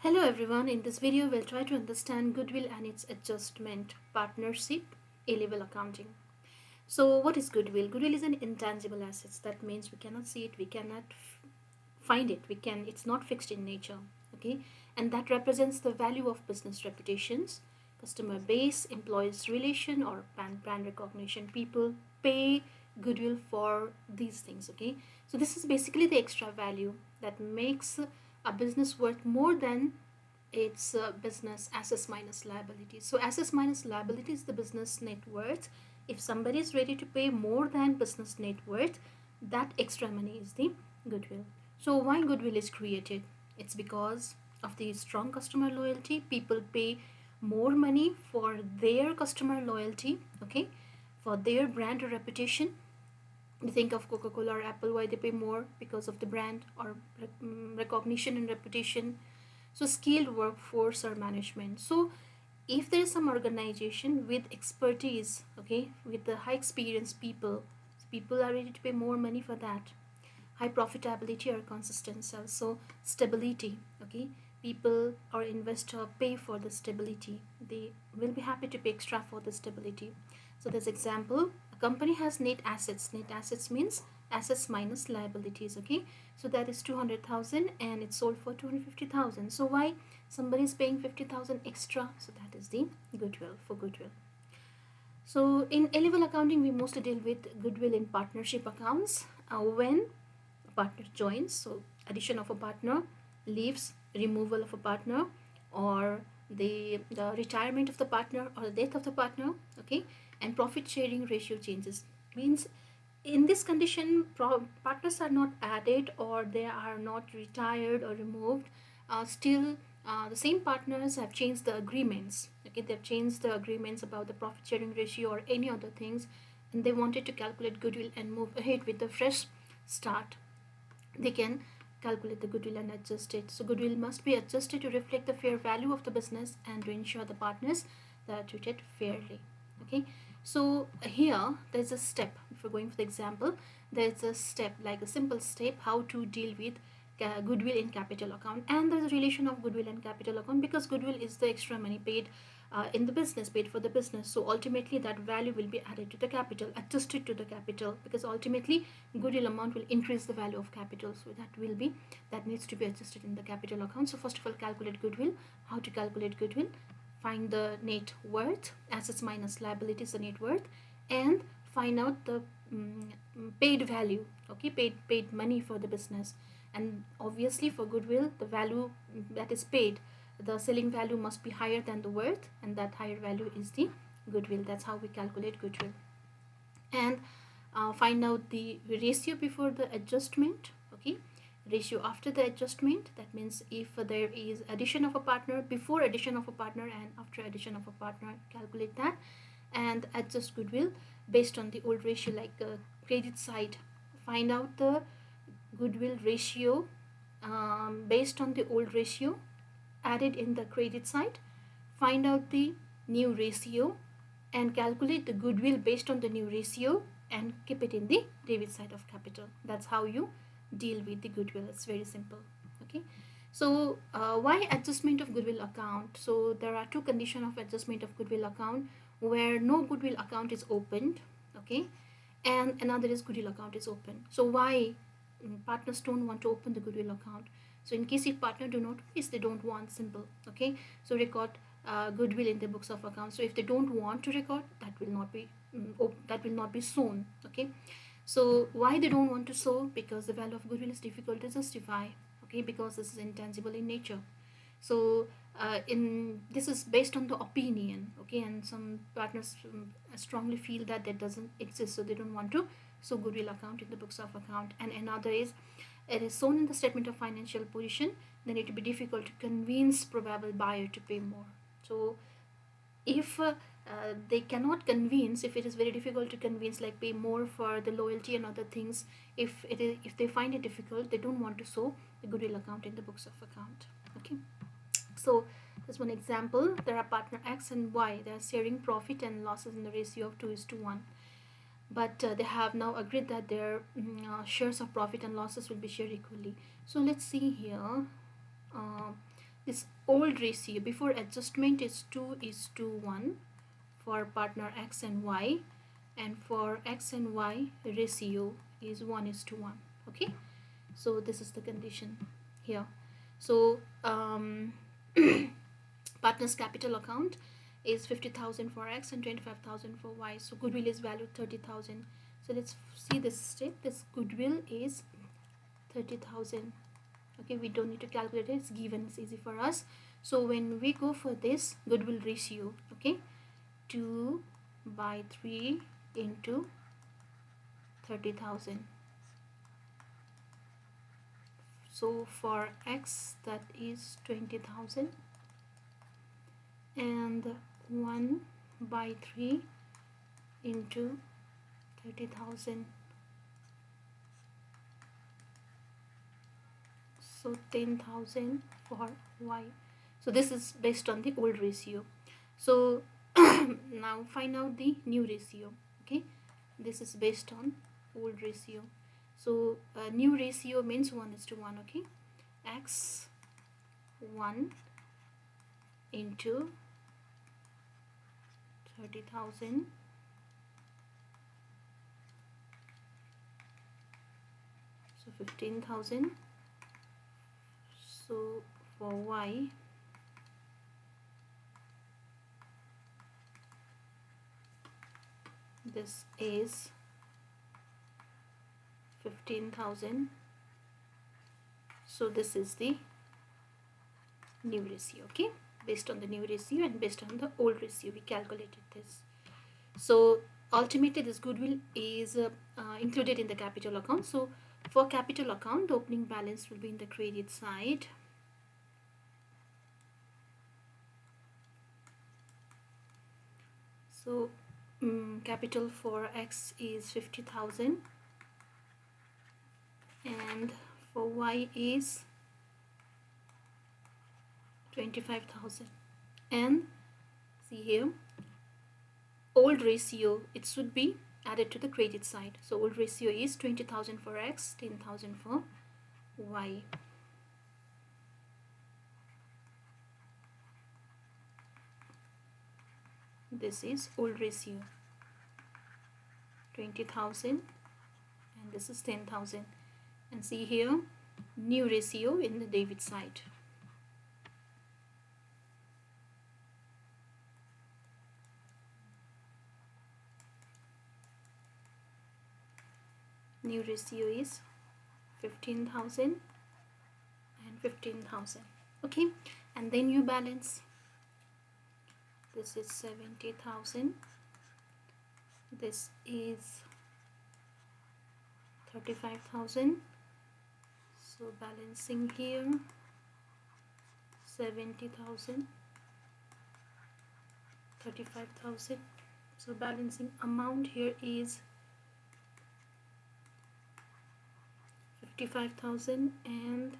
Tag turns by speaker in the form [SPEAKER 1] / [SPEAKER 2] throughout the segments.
[SPEAKER 1] Hello everyone, in this video we'll try to understand goodwill and its adjustment, partnership, A-level accounting. So what is goodwill? Goodwill is an intangible asset. That means we cannot see it, we cannot find it, it's not fixed in nature, okay? And that represents the value of business reputations, customer base, employees relation or brand recognition. People pay goodwill for these things, okay? So this is basically the extra value that makes a business worth more than its business assets minus liabilities. So assets minus liabilities is the business net worth. If somebody is ready to pay more than business net worth, that extra money is the goodwill. So why goodwill is created? It's because of the strong customer loyalty. People pay more money for their customer loyalty, okay, for their brand or reputation. You think of Coca-Cola or Apple, why they pay more? Because of the brand or recognition and reputation. So skilled workforce or management. So if there is some organization with expertise, okay, with the high experienced people, people are ready to pay more money for that. High profitability or consistent sales. So stability, okay, people or investor pay for the stability. They will be happy to pay extra for the stability. So this example, a company has net assets. Net assets means assets minus liabilities, okay? So that is 200,000 and it's sold for 250,000. So why somebody is paying 50,000 extra? So that is the goodwill, for goodwill. So in A-level accounting, we mostly deal with goodwill in partnership accounts when a partner joins. So addition of a partner, leaves, removal of a partner, or the retirement of the partner or the death of the partner, okay, and profit sharing ratio changes. Means in this condition, partners are not added or they are not retired or removed. Still, the same partners have changed the agreements. Okay, they've changed the agreements about the profit sharing ratio or any other things, and they wanted to calculate goodwill and move ahead with a fresh start. They can calculate the goodwill and adjust it. So goodwill must be adjusted to reflect the fair value of the business and to ensure the partners that are treated fairly. Okay, so here there's a step. If we're going for the example, there's a step, like a simple step, how to deal with goodwill in capital account. And there's a relation of goodwill and capital account because goodwill is the extra money paid in the business, paid for the business. So ultimately that value will be added to the capital, adjusted to the capital, because ultimately goodwill amount will increase the value of capital. So that needs to be adjusted in the capital account. So first of all, calculate goodwill. How to calculate goodwill? Find the net worth, assets minus liabilities, the net worth, and find out the paid value, okay, paid money for the business. And obviously for goodwill, the value that is paid, the selling value must be higher than the worth, and that higher value is the goodwill. That's how we calculate goodwill. And find out the ratio before the adjustment, okay, ratio after the adjustment. That means if there is addition of a partner, before addition of a partner and after addition of a partner, calculate that. And adjust goodwill based on the old ratio, like credit side. Find out the goodwill ratio based on the old ratio added in the credit side. Find out the new ratio and calculate the goodwill based on the new ratio and keep it in the debit side of capital. That's how you deal with the goodwill. It's very simple, okay? So why adjustment of goodwill account? So there are two conditions of adjustment of goodwill account, where no goodwill account is opened, okay, and another is goodwill account is open. So why partners don't want to open the goodwill account? So in case if partner do not wish, they don't want, simple, okay, so record goodwill in the books of accounts. So if they don't want to record, that will not be shown, okay. So why they don't want to show? Because the value of goodwill is difficult to justify, okay, because this is intangible in nature. So in this is based on the opinion, okay, and some partners strongly feel that that doesn't exist, so they don't want to show goodwill account in the books of account. And another is, it is shown in the statement of financial position, then it will be difficult to convince probable buyer to pay more. So if they cannot convince, if it is very difficult to convince, like pay more for the loyalty and other things, if they find it difficult, they don't want to show the goodwill account in the books of account, okay. So there's one example. There are partner X and Y. They are sharing profit and losses in the ratio of 2:1, but they have now agreed that their shares of profit and losses will be shared equally. So let's see here. uh, this old ratio before adjustment is 2:1 for partner X and Y, and for X and Y ratio is 1:1. Okay, so this is the condition here. So partner's capital account is 50,000 for X and 25,000 for Y. So goodwill is valued 30,000. So let's see this step. This goodwill is 30,000. Okay, we don't need to calculate it, it's given, it's easy for us. So when we go for this goodwill ratio, okay, 2/3 into 30,000. So for X that is 20,000, and 1/3 into 30,000, so 10,000 for Y. So this is based on the old ratio. So now find out the new ratio. Okay, this is based on old ratio. So new ratio means 1:1. Okay, X 1 into 30,000, so 15,000. So for Y, this is 15,000. So this is the new ratio. Okay, based on the new ratio and based on the old ratio we calculated this. So ultimately this goodwill is included in the capital account. So for capital account, the opening balance will be in the credit side. So capital for X is 50,000 and for Y is 25,000. And see here, old ratio, it should be added to the credit side. So old ratio is 20,000 for X, 10,000 for Y. This is old ratio, 20,000, and this is 10,000. And see here, new ratio in the debit side. New ratio is 15,000 and 15,000. Okay, and then you balance. This is 70,000. This is 35,000. So balancing here 70,000, 35,000. So balancing amount here is 55,000 and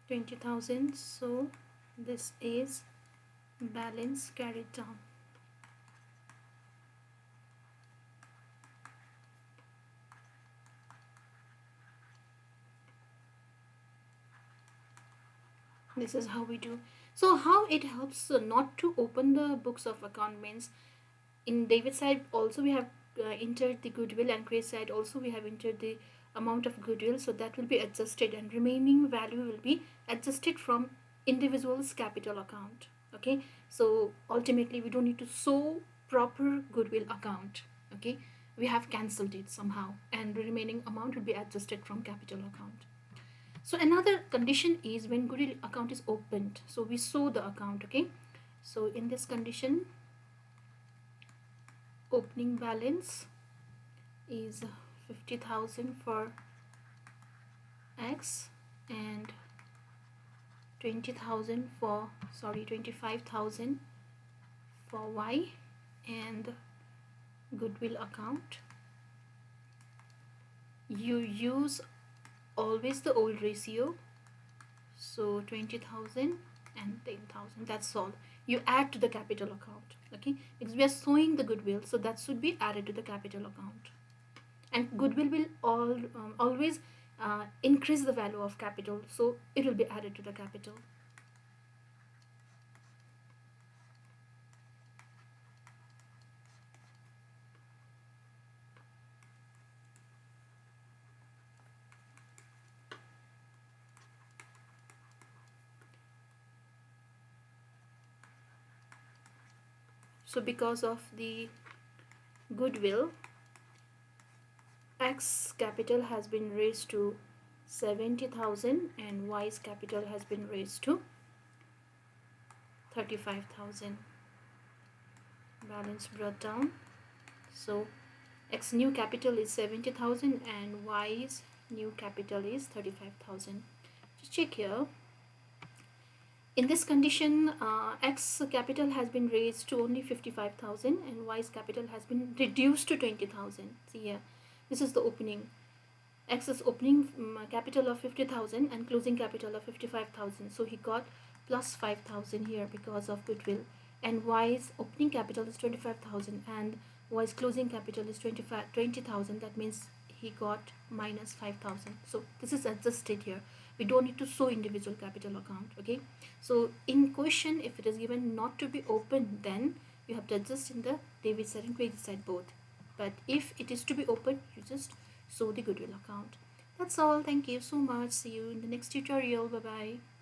[SPEAKER 1] 20,000. So this is balance carried down. This is how we do. So how it helps not to open the books of account means in debit side also we have entered the goodwill, and credit side also we have entered the amount of goodwill, so that will be adjusted and remaining value will be adjusted from individual's capital account. Okay, so ultimately we don't need to show proper goodwill account. Okay, we have cancelled it somehow and the remaining amount will be adjusted from capital account. So another condition is when goodwill account is opened, so we show the account. Okay, so in this condition opening balance is 50,000 for X and 25,000 for Y, and goodwill account you use always the old ratio, so 20,000 and 10,000. That's all. You add to the capital account. Okay, because we are showing the goodwill, so that should be added to the capital account. And goodwill will always increase the value of capital, so it will be added to the capital. So because of the goodwill, X capital has been raised to 70,000 and Y's capital has been raised to 35,000. Balance brought down. So X new capital is 70,000 and Y's new capital is 35,000. Just check here. In this condition, X capital has been raised to only 55,000 and Y's capital has been reduced to 20,000. See here, this is the opening. X's opening capital of 50,000 and closing capital of 55,000. So he got plus 5,000 here because of goodwill. And Y's opening capital is 25,000 and Y's closing capital is 20,000. That means he got minus 5,000. So this is adjusted here. We don't need to show individual capital account. Okay. So in question, if it is given not to be open, then you have to adjust in the debit side and credit side both. But if it is to be open, you just show the goodwill account. That's all. Thank you so much. See you in the next tutorial. Bye bye.